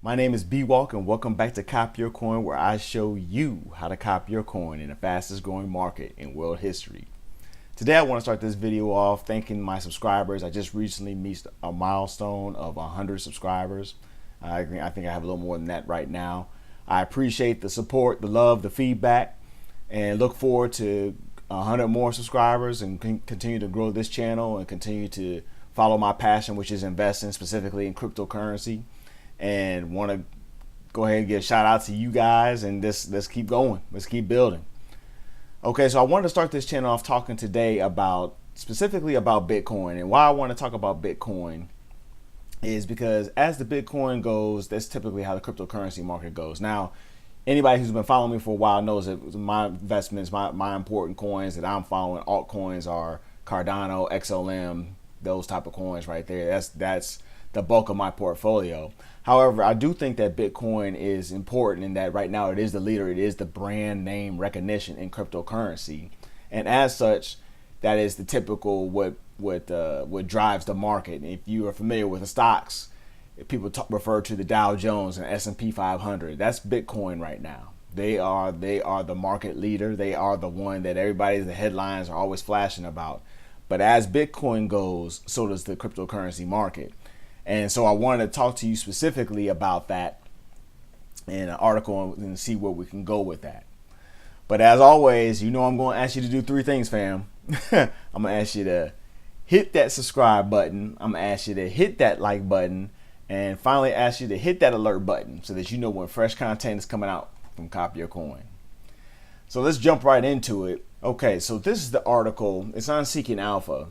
My name is B-Walk and welcome back to Cop Your Coin, where I show you how to cop your coin in the fastest growing market in world history. Today I want to start this video off thanking my subscribers. I just recently reached a milestone of 100 subscribers. I think I have a little more than that right now. I appreciate the support, the love, the feedback, and look forward to 100 more subscribers and continue to grow this channel and continue to follow my passion, which is investing specifically in cryptocurrency. And want to go ahead and give a shout out to you guys, and let's keep going. Let's keep building. Okay, so I wanted to start this channel off talking today specifically about Bitcoin. And why I want to talk about Bitcoin is because as the Bitcoin goes, that's typically how the cryptocurrency market goes. Now, anybody who's been following me for a while knows that my investments, my important coins that I'm following, altcoins, are Cardano, XLM, those type of coins right there. That's the bulk of my portfolio. However, I do think that Bitcoin is important in that right now it is the leader. It is the brand name recognition in cryptocurrency. And as such, that is the typical what drives the market. If you are familiar with the stocks, people refer to the Dow Jones and S&P 500. That's Bitcoin right now. They are the market leader. They are the one that the headlines are always flashing about. But as Bitcoin goes, so does the cryptocurrency market. And so I wanted to talk to you specifically about that in an article and see where we can go with that. But as always, I'm going to ask you to do three things, fam. I'm going to ask you to hit that subscribe button. I'm going to ask you to hit that like button. And finally ask you to hit that alert button so that you know when fresh content is coming out from Cop Your Coin. So let's jump right into it. Okay, so this is the article. It's on Seeking Alpha.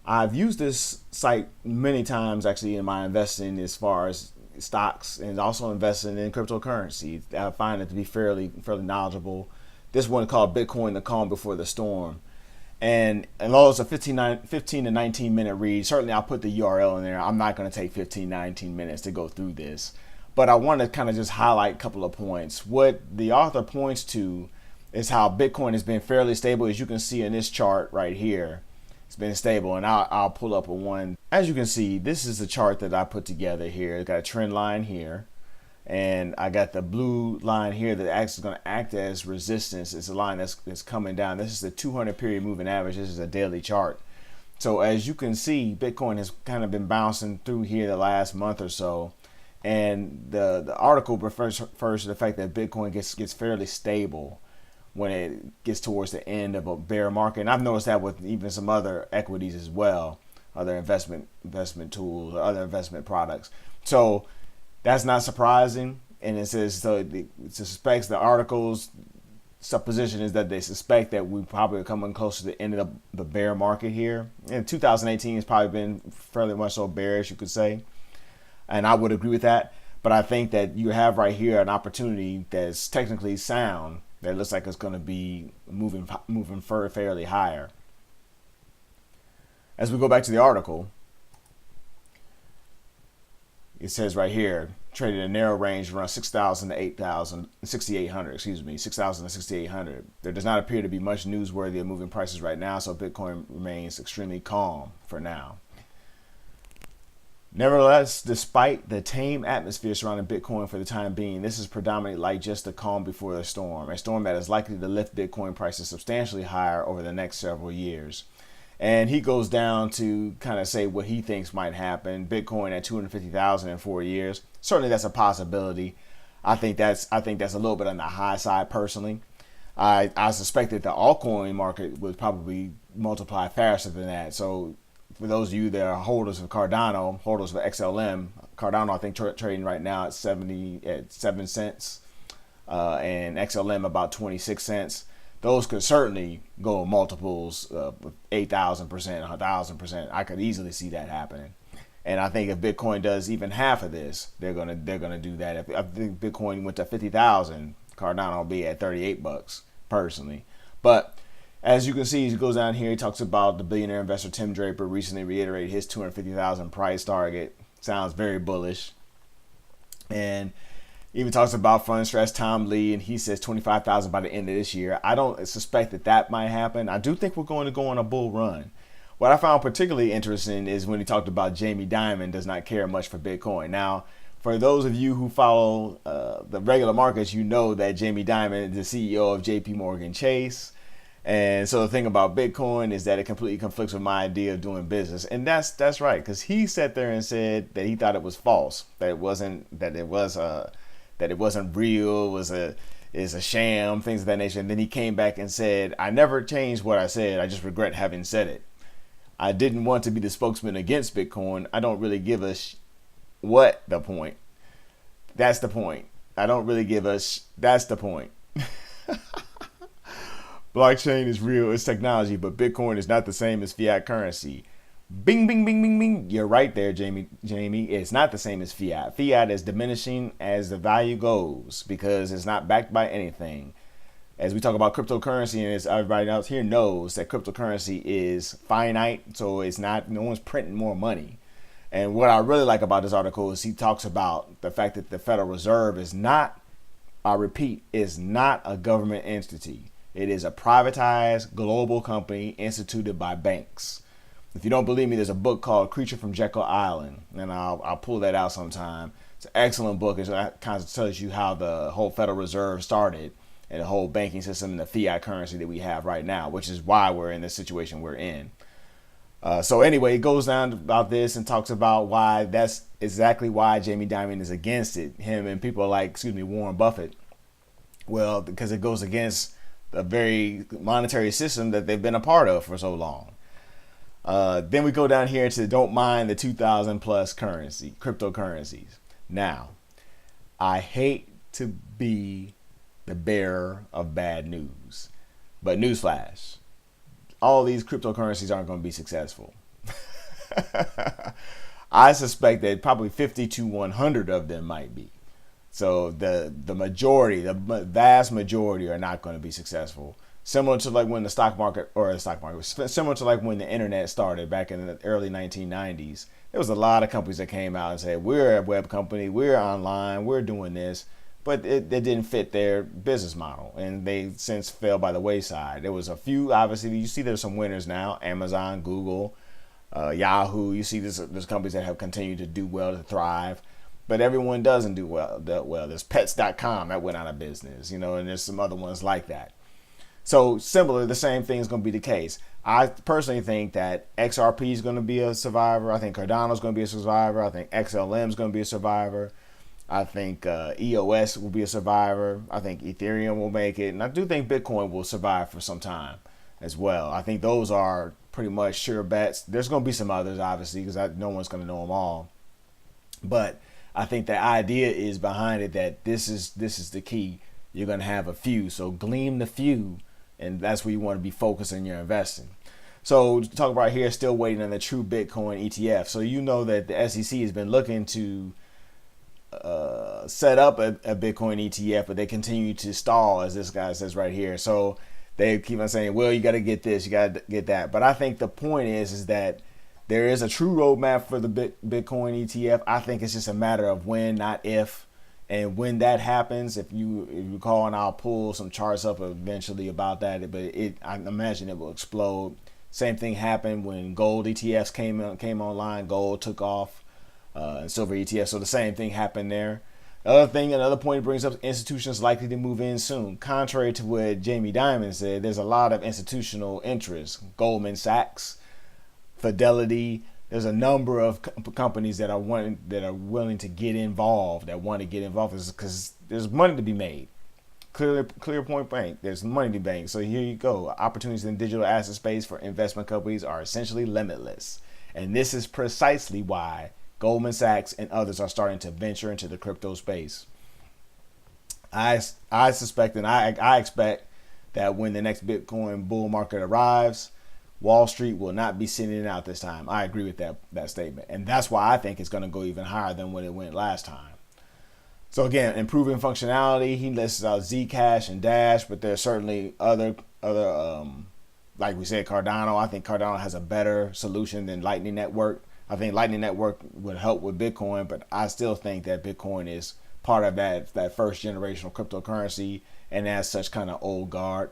I've used this site many times actually in my investing as far as stocks and also investing in cryptocurrency. I find it to be fairly knowledgeable. This one called Bitcoin, the Calm Before the Storm. And although it's a 15 to 19 minute read, certainly I'll put the URL in there. I'm not going to take 15, 19 minutes to go through this. But I want to kind of just highlight a couple of points. What the author points to is how Bitcoin has been fairly stable, as you can see in this chart right here. It's been stable, and I'll pull up one. As you can see, this is the chart that I put together here. It's got a trend line here, and I got the blue line here that actually is going to act as resistance. It's a line that's coming down. This is the 200 period moving average. This is a daily chart. So as you can see, Bitcoin has kind of been bouncing through here the last month or so, and the article refers to the fact that Bitcoin gets fairly stable when it gets towards the end of a bear market. And I've noticed that with even some other equities as well, other investment tools, or other investment products. So that's not surprising. And it says, so it suspects, the article's supposition is that they suspect that we probably are coming close to the end of the bear market here. And 2018 has probably been fairly much so bearish, you could say. And I would agree with that. But I think that you have right here an opportunity that's technically sound, that looks like it's going to be moving fairly higher. As we go back to the article, it says right here, traded in a narrow range around 6,000 to 6,800. Excuse me, 6,000 to 6,800. There does not appear to be much newsworthy of moving prices right now, so Bitcoin remains extremely calm for now. Nevertheless, despite the tame atmosphere surrounding Bitcoin for the time being, this is predominantly like just the calm before the storm, a storm that is likely to lift Bitcoin prices substantially higher over the next several years. And he goes down to kind of say what he thinks might happen. Bitcoin at 250,000 in 4 years. Certainly that's a possibility. I think that's a little bit on the high side personally. I suspect that the altcoin market would probably multiply faster than that. So for those of you that are holders of Cardano, holders of XLM, Cardano I think trading right now at 7 cents, and XLM about 26 cents. Those could certainly go multiples of 8,000%, 1,000%. I could easily see that happening. And I think if Bitcoin does even half of this, they're gonna do that. If I think Bitcoin went to 50,000, Cardano will be at $38 personally. But as you can see, he goes down here, he talks about the billionaire investor Tim Draper recently reiterated his 250,000 price target. Sounds very bullish. And even talks about fund stress Tom Lee, and he says 25,000 by the end of this year. I don't suspect that might happen. I do think we're going to go on a bull run. What I found particularly interesting is when he talked about Jamie Dimon does not care much for Bitcoin. Now, For those of you who follow the regular markets, you know that Jamie Dimon is the CEO of JP Morgan Chase. And so the thing about Bitcoin is that it completely conflicts with my idea of doing business. And that's right, because he sat there and said that he thought it was false, that it wasn't real, is a sham, things of that nature. And then he came back and said, I never changed what I said. I just regret having said it. I didn't want to be the spokesman against Bitcoin. I don't really give a what the point. That's the point. I don't really give a that's the point. Blockchain is real, it's technology, but Bitcoin is not the same as fiat currency. Bing, bing, bing, bing, bing. You're right there, Jamie. It's not the same as fiat. Fiat is diminishing as the value goes because it's not backed by anything. As we talk about cryptocurrency, and as everybody else here knows, that cryptocurrency is finite, so it's not, no one's printing more money. And what I really like about this article is he talks about the fact that the Federal Reserve is not, I repeat, is not a government entity. It is a privatized global company instituted by banks. If you don't believe me, there's a book called Creature from Jekyll Island, and I'll pull that out sometime. It's an excellent book. It kind of tells you how the whole Federal Reserve started and the whole banking system and the fiat currency that we have right now, which is why we're in the situation we're in. So anyway, it goes down about this and talks about why that's exactly why Jamie Dimon is against it. Him and people like, Warren Buffett. Well, because it goes against the very monetary system that they've been a part of for so long. Then we go down here to don't mind the 2,000 plus cryptocurrencies. Now, I hate to be the bearer of bad news, but newsflash, all these cryptocurrencies aren't going to be successful. I suspect that probably 50 to 100 of them might be. So the vast majority are not going to be successful. Similar to like when similar to like when the internet started back in the early 1990s, there was a lot of companies that came out and said, we're a web company, we're online, we're doing this, but it didn't fit their business model, and they since fell by the wayside. There was a few, obviously, you see there's some winners now, Amazon, Google, Yahoo. You see there's companies that have continued to do well, to thrive. But everyone doesn't do well. There's pets.com that went out of business, and there's some other ones like that. So similar, the same thing is going to be the case. I personally think that XRP is going to be a survivor. I think Cardano is going to be a survivor. I think XLM is going to be a survivor. I think EOS will be a survivor. I think Ethereum will make it. And I do think Bitcoin will survive for some time as well. I think those are pretty much sure bets. There's going to be some others, obviously, because no one's going to know them all. But I think the idea is behind it that this is the key. You're going to have a few. So glean the few, and that's where you want to be focused in your investing. So to talk about here, still waiting on the true Bitcoin ETF. So you know that the SEC has been looking to set up a Bitcoin ETF, but they continue to stall, as this guy says right here. So they keep on saying, well, you got to get this, you got to get that. But I think the point is that there is a true roadmap for the Bitcoin ETF. I think it's just a matter of when, not if. And when that happens, if you recall, and I'll pull some charts up eventually about that, but I imagine it will explode. Same thing happened when gold ETFs came online. Gold took off, and silver ETFs. So the same thing happened there. Another point it brings up, institutions likely to move in soon. Contrary to what Jamie Dimon said, there's a lot of institutional interest. Goldman Sachs, Fidelity. There's a number of companies that are willing to get involved, that want to get involved, because there's money to be made. Clear point blank. There's money to be made. So here you go. Opportunities in digital asset space for investment companies are essentially limitless. And this is precisely why Goldman Sachs and others are starting to venture into the crypto space. I suspect and I expect that when the next Bitcoin bull market arrives, Wall Street will not be sitting it out this time. I agree with that statement. And that's why I think it's going to go even higher than when it went last time. So again, improving functionality. He lists out Zcash and Dash, but there's certainly other like we said, Cardano. I think Cardano has a better solution than Lightning Network. I think Lightning Network would help with Bitcoin, but I still think that Bitcoin is part of that first generational cryptocurrency, and as such kind of old guard.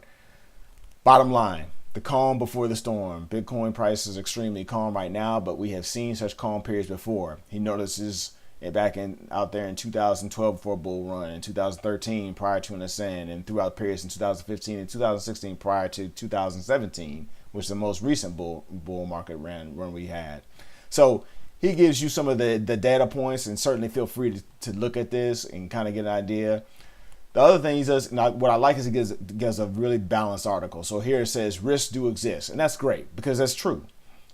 Bottom line, the calm before the storm. Bitcoin price is extremely calm right now, but we have seen such calm periods before. He notices back out there in 2012 before a bull run, in 2013 prior to an ascent, and throughout periods in 2015 and 2016 prior to 2017, which is the most recent bull market run we had. So he gives you some of the data points, and certainly feel free to look at this and kind of get an idea. The other thing he does, what I like is he gives a really balanced article. So here it says risks do exist, and that's great because that's true.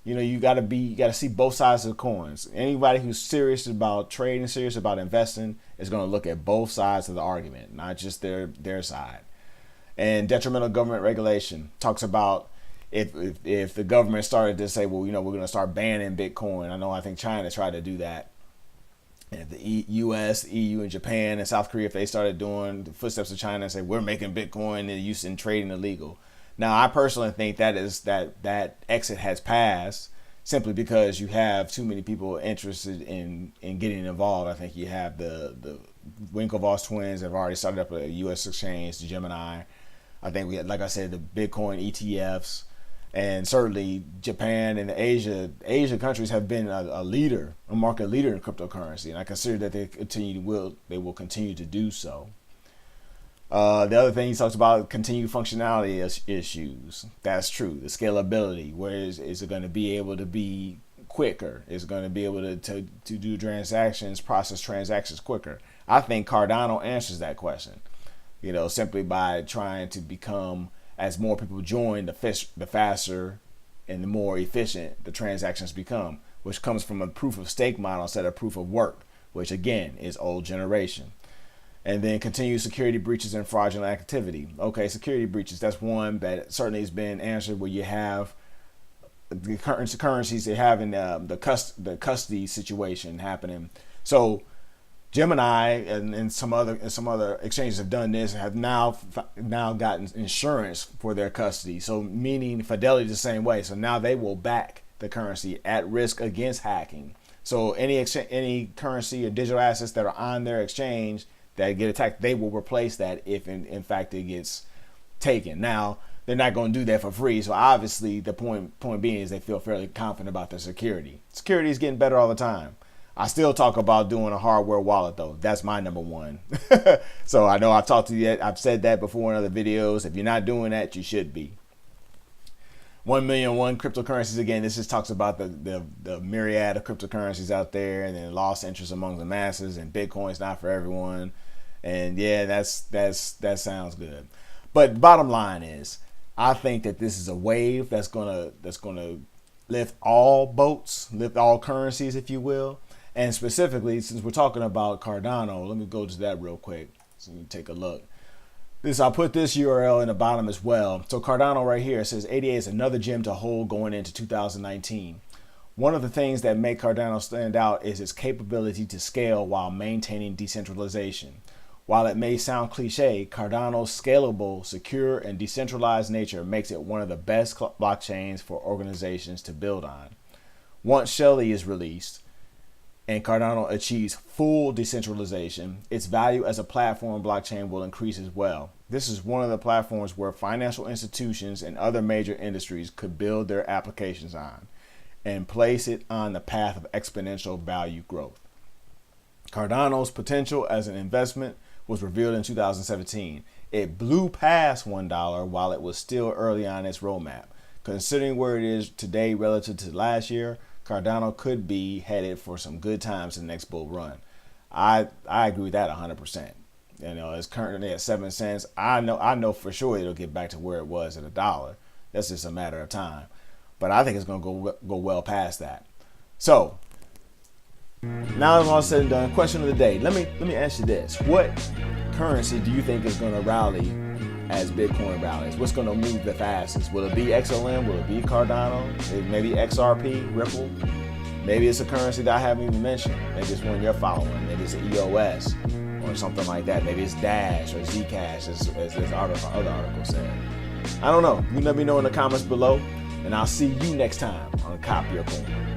You know, you got to see both sides of the coins. Anybody who's serious about trading, serious about investing, is going to look at both sides of the argument, not just their side. And detrimental government regulation talks about if the government started to say, well, you know, we're going to start banning Bitcoin. I think China tried to do that. And the U.S., EU, and Japan and South Korea, if they started doing the footsteps of China and say we're making Bitcoin and use and trading illegal. Now, I personally think that exit has passed simply because you have too many people interested in getting involved. I think you have the Winklevoss twins have already started up a U.S. exchange, the Gemini. I think we had, like I said, the Bitcoin ETFs. And certainly Japan and the Asia countries have been a market leader in cryptocurrency, and I consider that they will continue to do so. The other thing he talks about, continued functionality issues. That's true. The scalability. Where is it going to be able to be quicker? Is it going to be able to do transactions, process transactions quicker? I think Cardano answers that question. You know, simply by trying to become, as more people join, the faster and the more efficient the transactions become, which comes from a proof of stake model instead of proof of work, which again is old generation. And then continued security breaches and fraudulent activity. Okay, security breaches, that's one that certainly has been answered, where you have the currencies they have in the custody situation happening. So Gemini and some other exchanges have done this and have now gotten insurance for their custody. So meaning Fidelity the same way. So now they will back the currency at risk against hacking. So any currency or digital assets that are on their exchange that get attacked, they will replace that if in fact it gets taken. Now they're not going to do that for free. So obviously the point being is they feel fairly confident about their security. Security is getting better all the time. I still talk about doing a hardware wallet though. That's my number one. So I know I've said that before in other videos. If you're not doing that, you should be. 1,000,001 cryptocurrencies. Again, this just talks about the myriad of cryptocurrencies out there, and then lost interest among the masses, and Bitcoin's not for everyone. And yeah, that sounds good. But bottom line is, I think that this is a wave that's gonna lift all boats, lift all currencies, if you will. And specifically, since we're talking about Cardano, let me go to that real quick so you can take a look. I'll put this URL in the bottom as well. So Cardano right here, it says 88 is another gem to hold going into 2019. One of the things that make Cardano stand out is its capability to scale while maintaining decentralization. While it may sound cliche, Cardano's scalable, secure, and decentralized nature makes it one of the best blockchains for organizations to build on. Once Shelley is released and Cardano achieves full decentralization, its value as a platform blockchain will increase as well. This is one of the platforms where financial institutions and other major industries could build their applications on and place it on the path of exponential value growth. Cardano's potential as an investment was revealed in 2017. It blew past $1 while it was still early on its roadmap. Considering where it is today relative to last year, Cardano could be headed for some good times in the next bull run. I agree with that 100%. You know, it's currently at 7 cents. I know for sure it'll get back to where it was at $1. That's just a matter of time. But I think it's going to go well past that. So now it's all said and done. Question of the day. Let me ask you this: what currency do you think is going to rally as Bitcoin rallies? What's going to move the fastest? Will it be XLM? Will it be Cardano? Maybe XRP, Ripple? Maybe it's a currency that I haven't even mentioned. Maybe it's one you're following. Maybe it's an EOS or something like that. Maybe it's Dash or Zcash, as other articles said. I don't know. You let me know in the comments below, and I'll see you next time on Cop Your Coin.